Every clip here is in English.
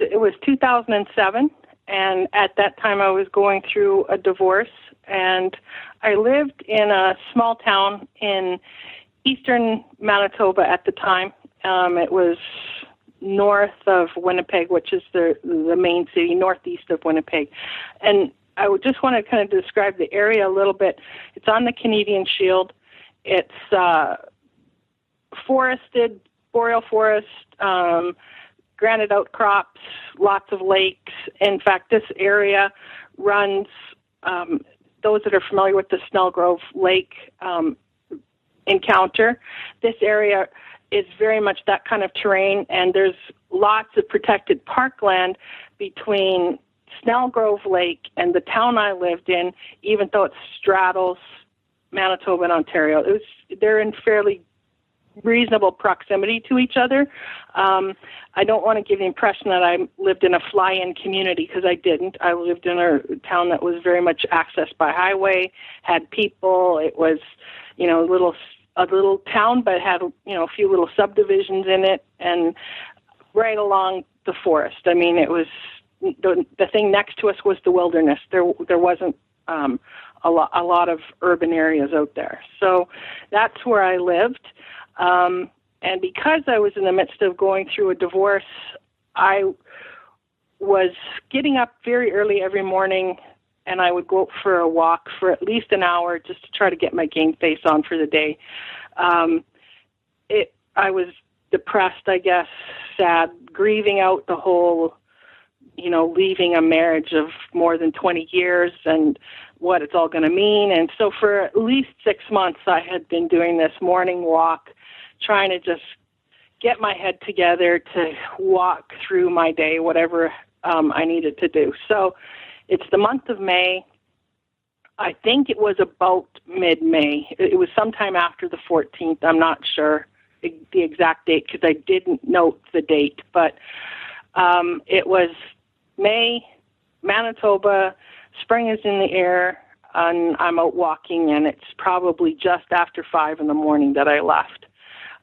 it was 2007, and at that time I was going through a divorce, and I lived in a small town in eastern Manitoba at the time. It was north of Winnipeg, which is the main city, northeast of Winnipeg. And I would just want to kind of describe the area a little bit. It's on the Canadian Shield. It's forested, boreal forest, granite outcrops, lots of lakes. In fact, this area runs, those that are familiar with the Snellgrove Lake encounter, this area is very much that kind of terrain, and there's lots of protected parkland between Snellgrove Lake and the town I lived in, even though it straddles Manitoba and Ontario. They're in fairly reasonable proximity to each other. I don't want to give the impression that I lived in a fly-in community, because I didn't. I lived in a town that was very much accessed by highway, had people. It was, a little town, but had, a few little subdivisions in it, and right along the forest. I mean, it was the thing next to us was the wilderness. There wasn't a lot of urban areas out there. So that's where I lived. And because I was in the midst of going through a divorce, I was getting up very early every morning, and I would go for a walk for at least an hour just to try to get my game face on for the day. I was depressed, I guess, sad, grieving out the whole, leaving a marriage of more than 20 years and what it's all going to mean. And so for at least 6 months, I had been doing this morning walk, trying to just get my head together to walk through my day, whatever I needed to do. So it's the month of May. I think it was about mid-May. It was sometime after the 14th. I'm not sure the exact date because I didn't note the date. But it was May, Manitoba, spring is in the air, and I'm out walking, and it's probably just after 5 in the morning that I left.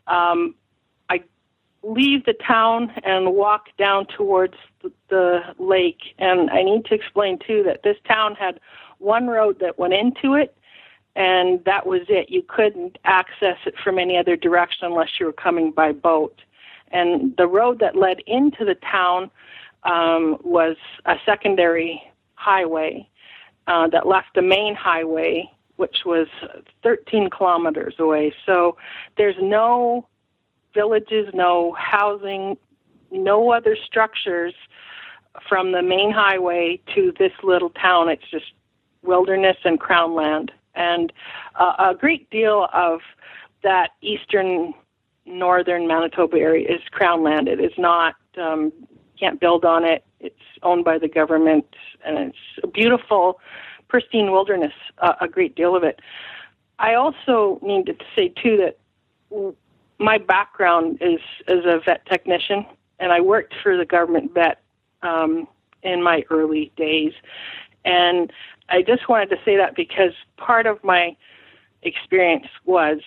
I leave the town and walk down towards the lake, and I need to explain, too, that this town had one road that went into it, and that was it. You couldn't access it from any other direction unless you were coming by boat. And the road that led into the town was a secondary highway that left the main highway, which was 13 kilometers away. So there's no villages, no housing, no other structures from the main highway to this little town. It's just wilderness and crown land. And a great deal of that eastern northern Manitoba area is crown land. It is not, can't build on it. It's owned by the government, and it's a beautiful, pristine wilderness, a great deal of it. I also needed to say, too, that my background is as a vet technician, and I worked for the government vet in my early days. And I just wanted to say that because part of my experience was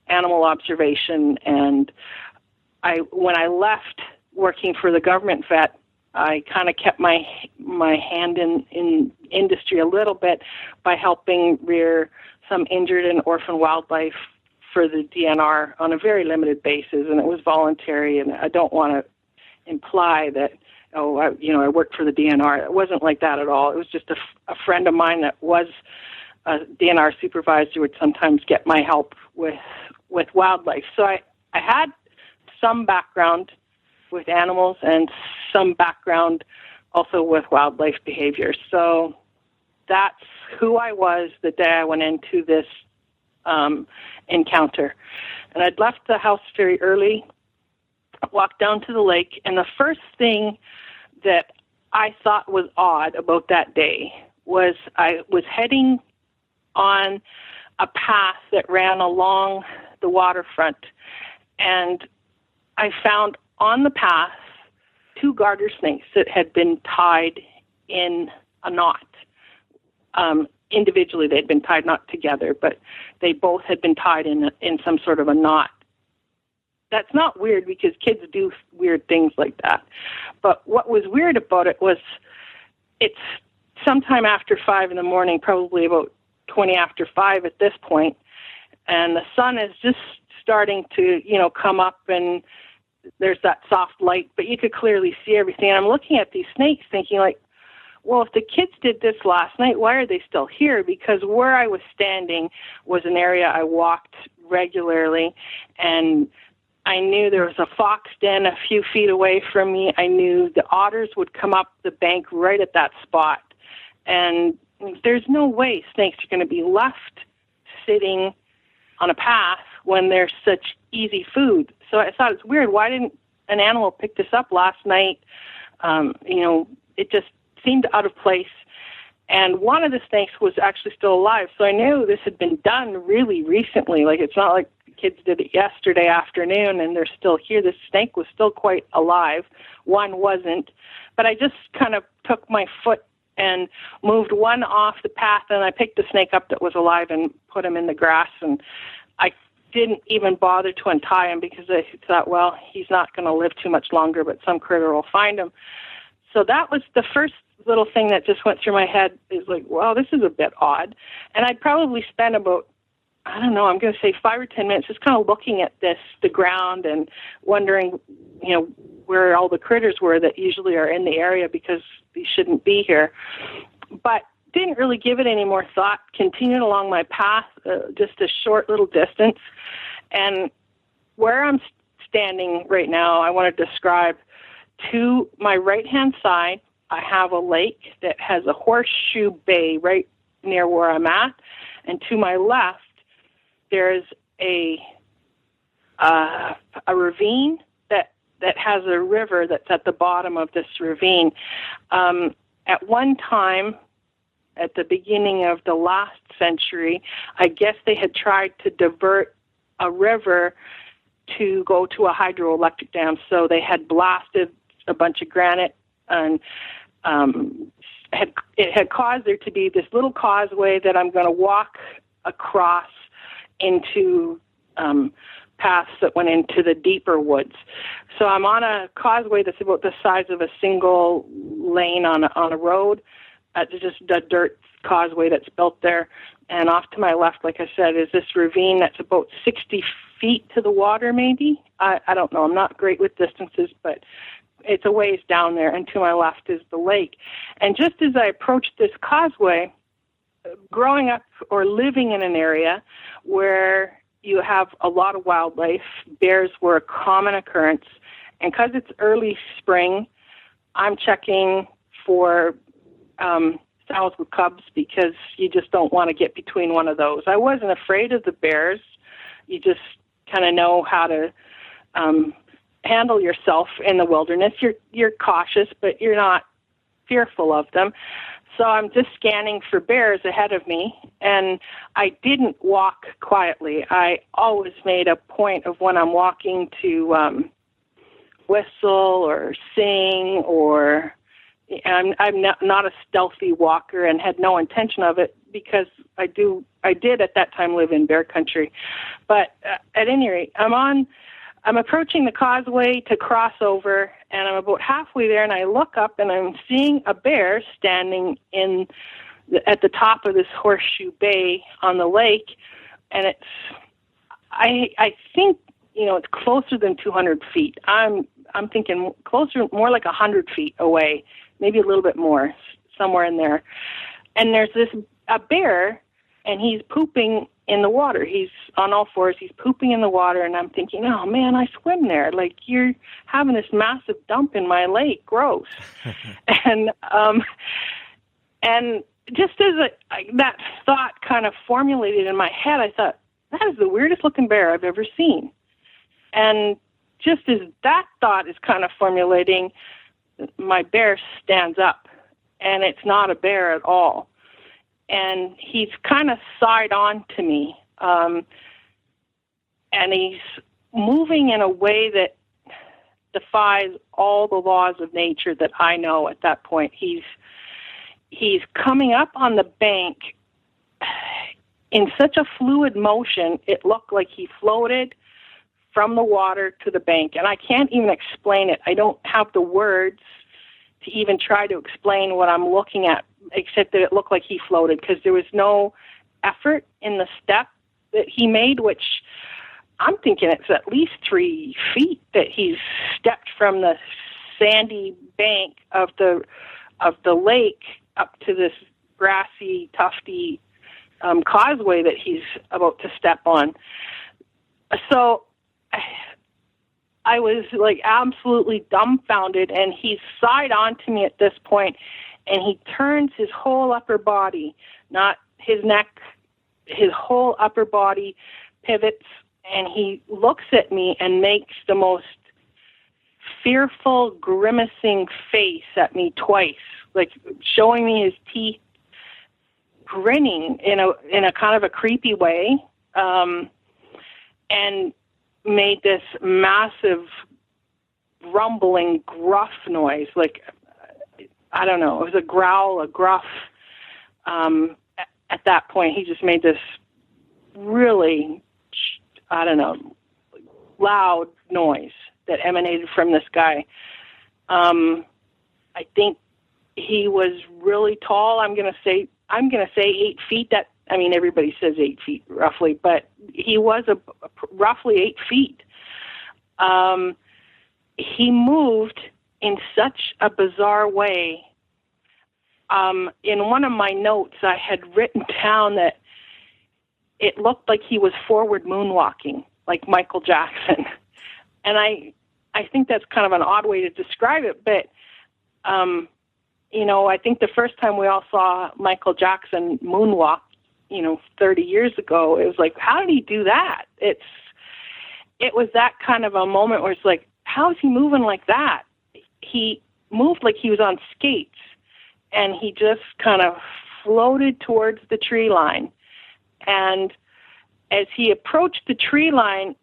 animal observation, and when I left working for the government vet, I kind of kept my hand in industry a little bit by helping rear some injured and orphan wildlife for the DNR on a very limited basis, and it was voluntary. And I don't want to imply that, I worked for the DNR. It wasn't like that at all. It was just a friend of mine that was a DNR supervisor would sometimes get my help with wildlife. So I had some background with animals and some background also with wildlife behavior. So that's who I was the day I went into this encounter. And I'd left the house very early, walked down to the lake, and the first thing that I thought was odd about that day was I was heading on a path that ran along the waterfront, and I found on the path 2 garter snakes that had been tied in a knot. Individually, they'd been tied, not together, but they both had been tied in some sort of a knot. that's not weird because kids do weird things like that. But what was weird about it was it's sometime after 5 in the morning, probably about 20 after 5 at this point, and the sun is just starting to, come up, and there's that soft light, but you could clearly see everything. And I'm looking at these snakes thinking, like, well, if the kids did this last night, why are they still here? Because where I was standing was an area I walked regularly, and I knew there was a fox den a few feet away from me. I knew the otters would come up the bank right at that spot. And there's no way snakes are going to be left sitting on a path when there's such easy food. So I thought it's weird. Why didn't an animal pick this up last night? It just seemed out of place. And one of the snakes was actually still alive. So I knew this had been done really recently. Like, it's not like the kids did it yesterday afternoon and they're still here. This snake was still quite alive. One wasn't. But I just kind of took my foot and moved one off the path, and I picked the snake up that was alive and put him in the grass. And I didn't even bother to untie him because I thought, well, he's not going to live too much longer, but some critter will find him. So that was the first little thing that just went through my head, is like, well, this is a bit odd. And I'd probably spend about, I don't know, I'm going to say 5 or 10 minutes just kind of looking at the ground and wondering, where all the critters were that usually are in the area, because these shouldn't be here. But didn't really give it any more thought, continued along my path, just a short little distance. And where I'm standing right now, I want to describe. To my right-hand side, I have a lake that has a horseshoe bay right near where I'm at. And to my left, there's a ravine that has a river that's at the bottom of this ravine. At one time, at the beginning of the last century, I guess they had tried to divert a river to go to a hydroelectric dam. So they had blasted a bunch of granite, and it had caused there to be this little causeway that I'm going to walk across into paths that went into the deeper woods. So I'm on a causeway that's about the size of a single lane on a road. Just a dirt causeway that's built there. And off to my left, like I said, is this ravine that's about 60 feet to the water, maybe. I don't know. I'm not great with distances, but it's a ways down there. And to my left is the lake. And just as I approached this causeway, growing up or living in an area where you have a lot of wildlife, bears were a common occurrence. And because it's early spring, I'm checking for sows with cubs, because you just don't want to get between one of those. I wasn't afraid of the bears. You just kind of know how to handle yourself in the wilderness. You're cautious, but you're not fearful of them. So I'm just scanning for bears ahead of me, and I didn't walk quietly. I always made a point of, when I'm walking, to whistle or sing, or I'm not a stealthy walker and had no intention of it, because I did at that time live in bear country. But at any rate, I'm approaching the causeway to cross over, and I'm about halfway there, and I look up, and I'm seeing a bear standing at the top of this horseshoe bay on the lake, and I think, it's closer than 200 feet. I'm thinking closer, more like 100 feet away, maybe a little bit more, somewhere in there. And there's a bear, and he's pooping in the water. He's on all fours. He's pooping in the water, and I'm thinking, oh, man, I swim there. Like, you're having this massive dump in my lake. Gross. And just as that thought kind of formulated in my head, I thought, that is the weirdest looking bear I've ever seen. And just as that thought is kind of formulating, my bear stands up, and it's not a bear at all. And he's kind of side on to me, and he's moving in a way that defies all the laws of nature that I know at that point. He's coming up on the bank in such a fluid motion, it looked like he floated from the water to the bank. And I can't even explain it. I don't have the words to even try to explain what I'm looking at, except that it looked like he floated, because there was no effort in the step that he made, which I'm thinking it's at least 3 feet that he's stepped from the sandy bank of the lake up to this grassy, tufty causeway that he's about to step on. So I was like absolutely dumbfounded, and he's side on to me at this point, and he turns his whole upper body, not his neck, his whole upper body pivots, and he looks at me and makes the most fearful, grimacing face at me twice, like showing me his teeth, grinning in a kind of a creepy way, and made this massive, rumbling, gruff noise. Like, I don't know, it was a growl, a gruff. At that point, he just made this really, I don't know, loud noise that emanated from this guy. I think he was really tall. I'm gonna say 8 feet. That, I mean, everybody says 8 feet roughly, but he was roughly 8 feet. He moved in such a bizarre way. In one of my notes, I had written down that it looked like he was forward moonwalking, like Michael Jackson. And I think that's kind of an odd way to describe it, but, I think the first time we all saw Michael Jackson moonwalk, 30 years ago, it was like, how did he do that? It was that kind of a moment where it's like, how is he moving like that? He moved like he was on skates, and he just kind of floated towards the tree line. And as he approached the tree line,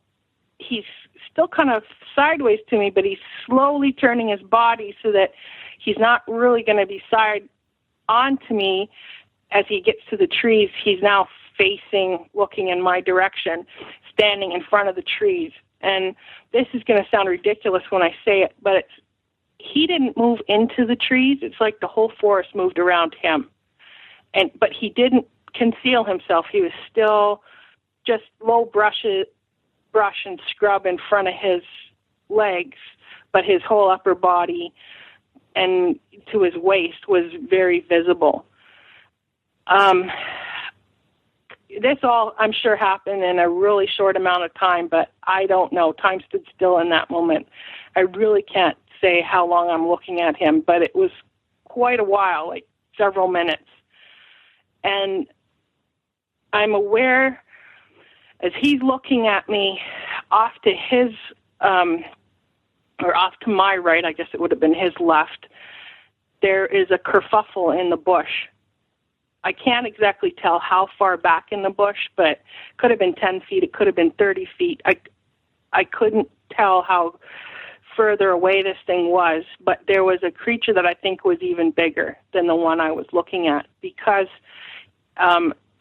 he's still kind of sideways to me, but he's slowly turning his body so that he's not really going to be side on to me. As he gets to the trees, he's now facing, looking in my direction, standing in front of the trees. And this is going to sound ridiculous when I say it, but he didn't move into the trees. It's like the whole forest moved around him. But he didn't conceal himself. He was still just low brush and scrub in front of his legs, but his whole upper body and to his waist was very visible. This all, I'm sure, happened in a really short amount of time, but I don't know. Time stood still in that moment. I really can't say how long I'm looking at him, but it was quite a while, like several minutes. And I'm aware, as he's looking at me, off to his, or off to my right, I guess it would have been his left, there is a kerfuffle in the bush. I can't exactly tell how far back in the bush, but it could have been 10 feet, it could have been 30 feet. I couldn't tell how further away this thing was, but there was a creature that I think was even bigger than the one I was looking at, because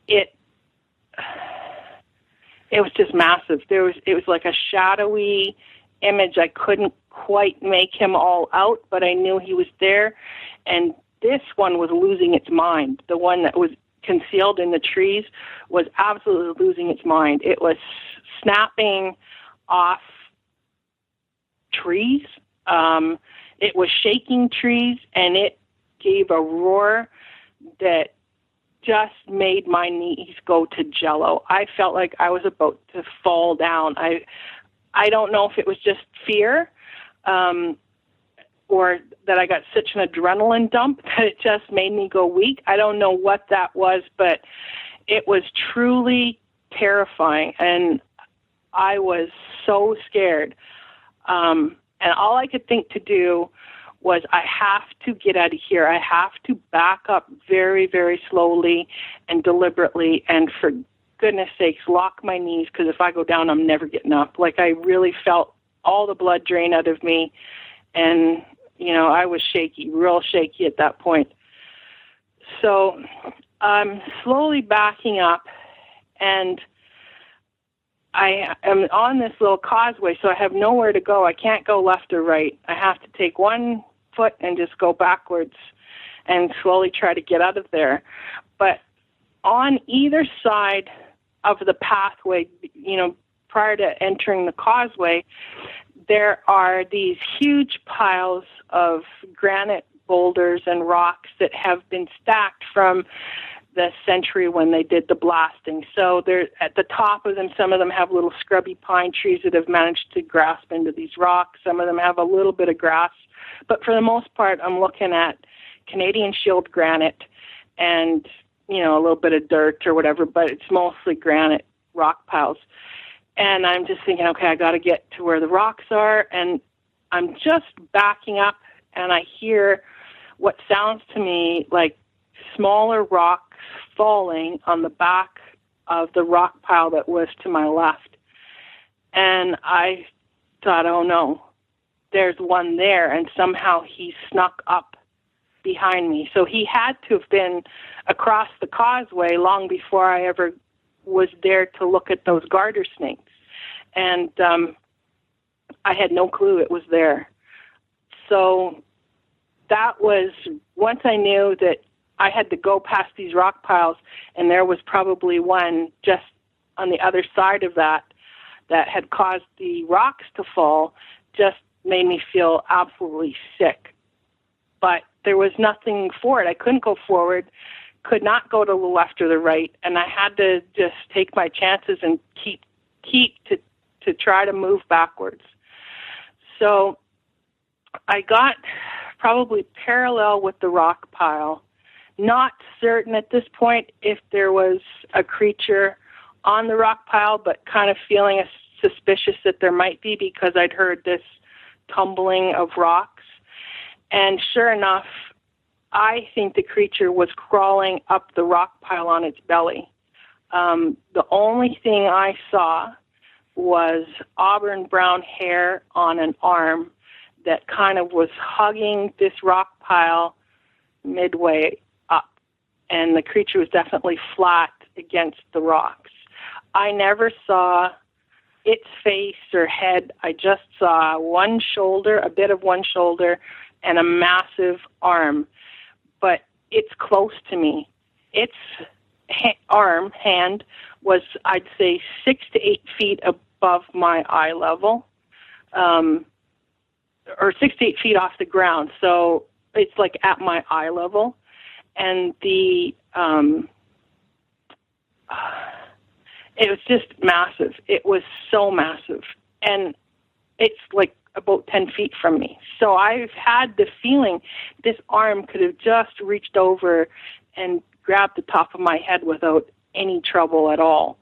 it was just massive. It was like a shadowy image. I couldn't quite make him all out, but I knew he was there. And this one was losing its mind. The one that was concealed in the trees was absolutely losing its mind. It was snapping off trees. It was shaking trees, and it gave a roar that just made my knees go to jello. I felt like I was about to fall down. I don't know if it was just fear, or that I got such an adrenaline dump that it just made me go weak. I don't know what that was, but it was truly terrifying, and I was so scared. And all I could think to do was, I have to get out of here. I have to back up very, very slowly and deliberately, and for goodness sakes, lock my knees, because if I go down, I'm never getting up. Like, I really felt all the blood drain out of me, and I was shaky, real shaky at that point. So I'm slowly backing up, and I am on this little causeway, so I have nowhere to go. I can't go left or right. I have to take one foot and just go backwards and slowly try to get out of there. But on either side of the pathway, prior to entering the causeway, there are these huge piles of granite boulders and rocks that have been stacked from the century when they did the blasting. So they're at the top of them, some of them have little scrubby pine trees that have managed to grasp into these rocks. Some of them have a little bit of grass. But for the most part, I'm looking at Canadian Shield granite and, a little bit of dirt or whatever, but it's mostly granite rock piles. And I'm just thinking, okay, I got to get to where the rocks are. And I'm just backing up, and I hear what sounds to me like smaller rocks falling on the back of the rock pile that was to my left. And I thought, oh no, there's one there, and somehow he snuck up behind me. So he had to have been across the causeway long before I ever was there to look at those garter snakes. And I had no clue it was there. So that was, once I knew that I had to go past these rock piles, and there was probably one just on the other side of that had caused the rocks to fall, just made me feel absolutely sick. But there was nothing for it. I couldn't go forward, could not go to the left or the right, and I had to just take my chances and keep to try to move backwards. So I got probably parallel with the rock pile, not certain at this point if there was a creature on the rock pile, but kind of feeling suspicious that there might be because I'd heard this tumbling of rocks. And sure enough, I think the creature was crawling up the rock pile on its belly. The only thing I saw was auburn brown hair on an arm that kind of was hugging this rock pile midway up. And the creature was definitely flat against the rocks. I never saw its face or head. I just saw one shoulder, a bit of one shoulder, and a massive arm. But it's close to me. Its hand was, I'd say, 6 to 8 feet above my eye level, or 6 to 8 feet off the ground. So it's like at my eye level. And it was just massive. It was so massive. And it's like about 10 feet from me. So I've had the feeling this arm could have just reached over and grabbed the top of my head without any trouble at all.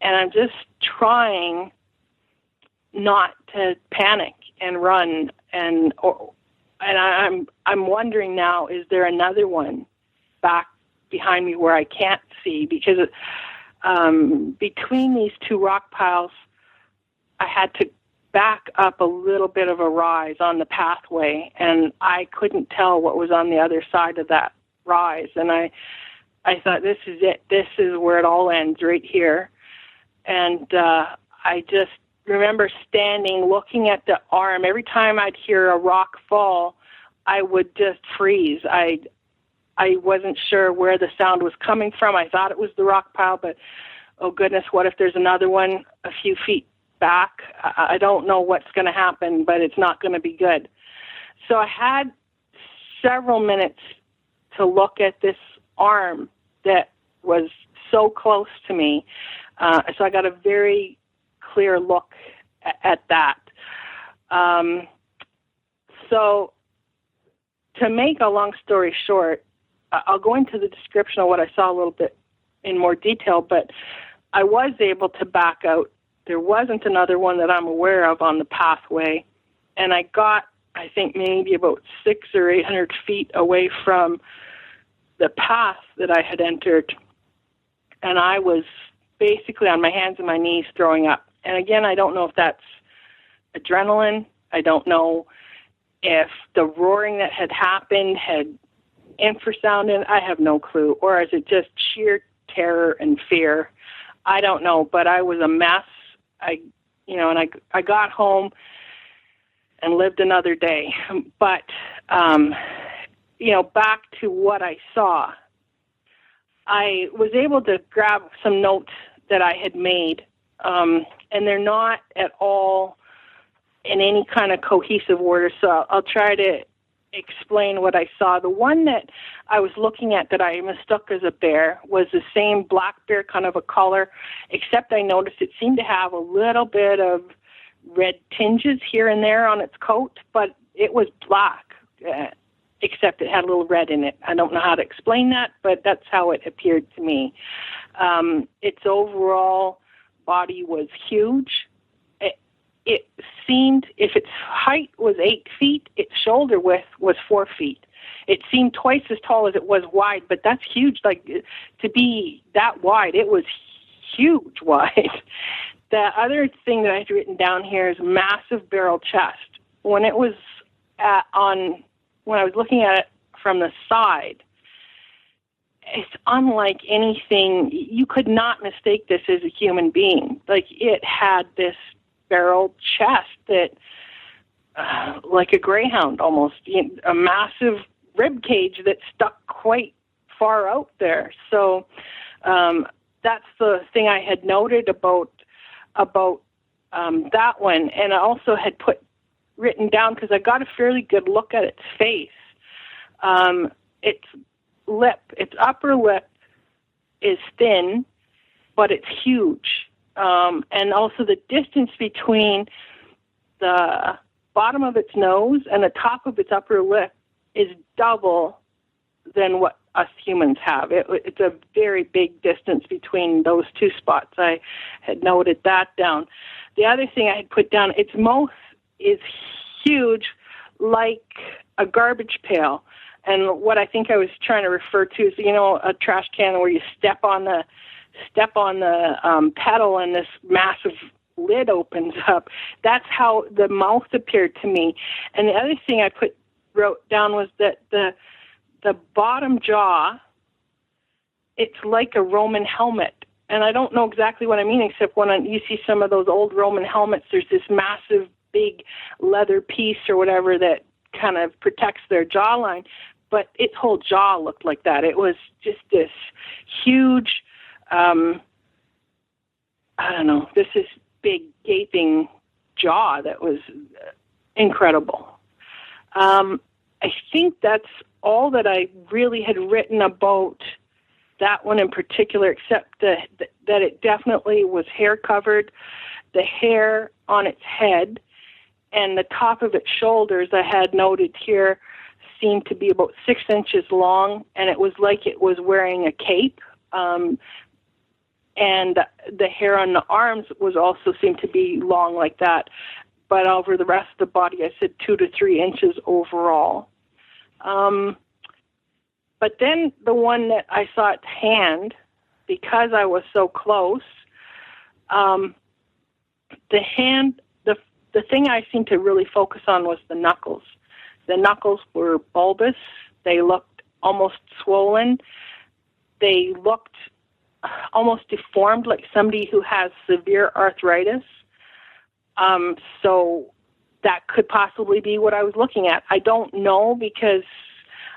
And I'm just trying not to panic and run. And I'm wondering now, is there another one back behind me where I can't see? Because between these two rock piles, I had to back up a little bit of a rise on the pathway, and I couldn't tell what was on the other side of that rise. And I thought, this is it. This is where it all ends, right here. And I just remember standing, looking at the arm. Every time I'd hear a rock fall, I would just freeze. I wasn't sure where the sound was coming from. I thought it was the rock pile, but oh goodness, what if there's another one a few feet back? I don't know what's going to happen, but it's not going to be good. So I had several minutes to look at this arm that was so close to me. So I got a very clear look at that. So to make a long story short, I'll go into the description of what I saw a little bit in more detail, but I was able to back out. There wasn't another one that I'm aware of on the pathway, and I got, I think, maybe about 600 or 800 feet away from the path that I had entered, and I was basically on my hands and my knees throwing up. And again, I don't know if that's adrenaline. I don't know if the roaring that had happened had infrasound in it. I have no clue. Or is it just sheer terror and fear? I don't know, but I was a mess. I got home and lived another day. But, back to what I saw, I was able to grab some notes that I had made, and they're not at all in any kind of cohesive order, so I'll try to explain what I saw. The one that I was looking at that I mistook as a bear was the same black bear kind of a color, except I noticed it seemed to have a little bit of red tinges here and there on its coat, but it was black, except it had a little red in it. I don't know how to explain that, but that's how it appeared to me. Its overall body was huge. It seemed, if its height was 8 feet, its shoulder width was 4 feet. It seemed twice as tall as it was wide, but that's huge. Like, to be that wide, it was huge wide. The other thing that I had written down here is massive barrel chest. When it was when I was looking at it from the side, it's unlike anything. You could not mistake this as a human being. Like, it had this barrel chest that, like a greyhound almost, a massive rib cage that stuck quite far out there. So that's the thing I had noted about that one. And I also had written down, because I got a fairly good look at its face. Its upper lip is thin, but it's huge. And also the distance between the bottom of its nose and the top of its upper lip is double than what us humans have. It's a very big distance between those two spots. I had noted that down. The other thing I had put down, its mouth is huge, like a garbage pail. And what I think I was trying to refer to is, a trash can where you step on the pedal and this massive lid opens up. That's how the mouth appeared to me. And the other thing I wrote down was that the bottom jaw, it's like a Roman helmet. And I don't know exactly what I mean, except when you see some of those old Roman helmets, there's this massive big leather piece or whatever that kind of protects their jawline. But its whole jaw looked like that. It was just this huge, this is big gaping jaw that was incredible. I think that's all that I really had written about that one in particular, except that it definitely was hair covered. The hair on its head and the top of its shoulders, I had noted here, seemed to be about 6 inches long, and it was like it was wearing a cape. And the hair on the arms was also seemed to be long like that. But over the rest of the body, I said 2 to 3 inches overall. But then the one that I saw its hand, because I was so close, the hand, the thing I seemed to really focus on was the knuckles. The knuckles were bulbous. They looked almost swollen. They looked almost deformed, like somebody who has severe arthritis. So that could possibly be what I was looking at. I don't know, because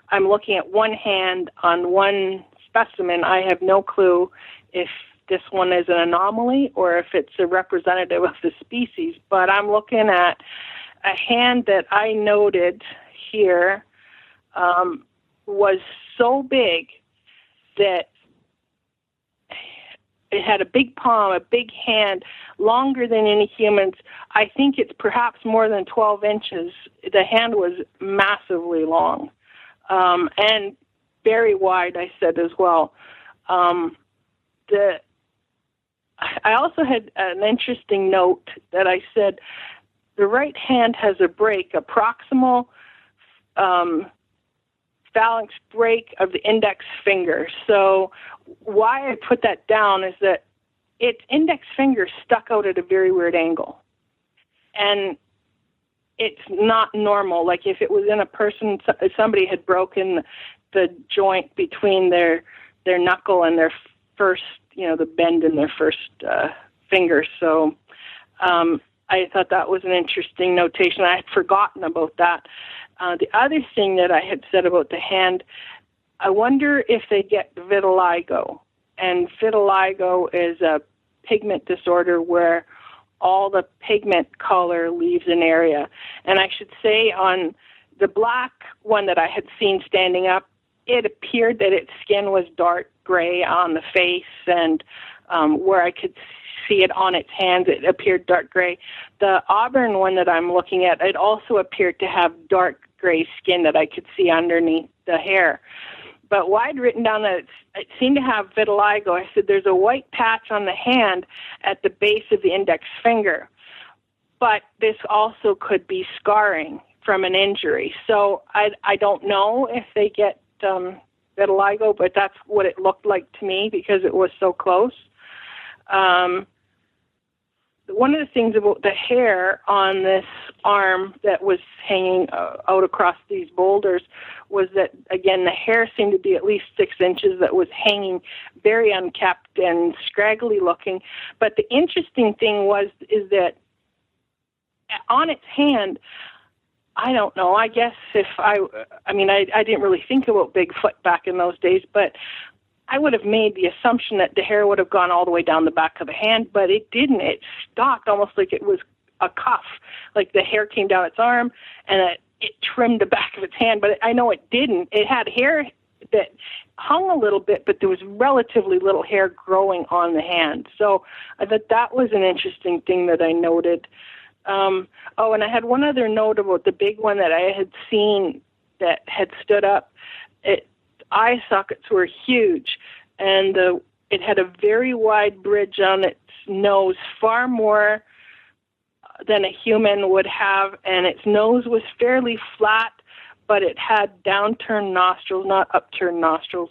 I'm looking at one hand on one specimen. I have no clue if this one is an anomaly or if it's a representative of the species. But I'm looking at a hand that I noted here was so big that it had a big palm, a big hand, longer than any human's. I think it's perhaps more than 12 inches. The hand was massively long and very wide, I said as well. I also had an interesting note that I said the right hand has a break, a proximal phalanx break of the index finger. So why I put that down is that its index finger stuck out at a very weird angle. And it's not normal. Like if it was in a person, somebody had broken the joint between their knuckle and their first, the bend in their first finger. So I thought that was an interesting notation. I had forgotten about that. The other thing that I had said about the hand, I wonder if they get vitiligo. And vitiligo is a pigment disorder where all the pigment color leaves an area. And I should say on the black one that I had seen standing up, it appeared that its skin was dark gray on the face, and where I could see it on its hands, it appeared dark gray. The auburn one that I'm looking at, it also appeared to have dark gray skin that I could see underneath the hair. But what I'd written down that it seemed to have vitiligo, I said there's a white patch on the hand at the base of the index finger. But this also could be scarring from an injury. So I don't know if they get vitiligo, but that's what it looked like to me because it was so close. One of the things about the hair on this arm that was hanging out across these boulders was that, again, the hair seemed to be at least 6 inches that was hanging very unkempt and scraggly looking. But the interesting thing is that on its hand, I don't know, I guess if I didn't really think about Bigfoot back in those days, but I would have made the assumption that the hair would have gone all the way down the back of the hand, but it didn't. It stopped almost like it was a cuff, like the hair came down its arm and it trimmed the back of its hand, but I know it didn't. It had hair that hung a little bit, but there was relatively little hair growing on the hand. So I thought that was an interesting thing that I noted. And I had one other note about the big one that I had seen that had stood up. Eye sockets were huge, and it had a very wide bridge on its nose, far more than a human would have, and its nose was fairly flat, but it had downturned nostrils, not upturned nostrils.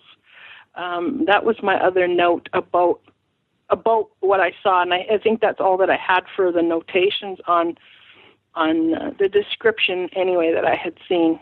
That was my other note about what I saw, and I think that's all that I had for the notations on the description anyway that I had seen.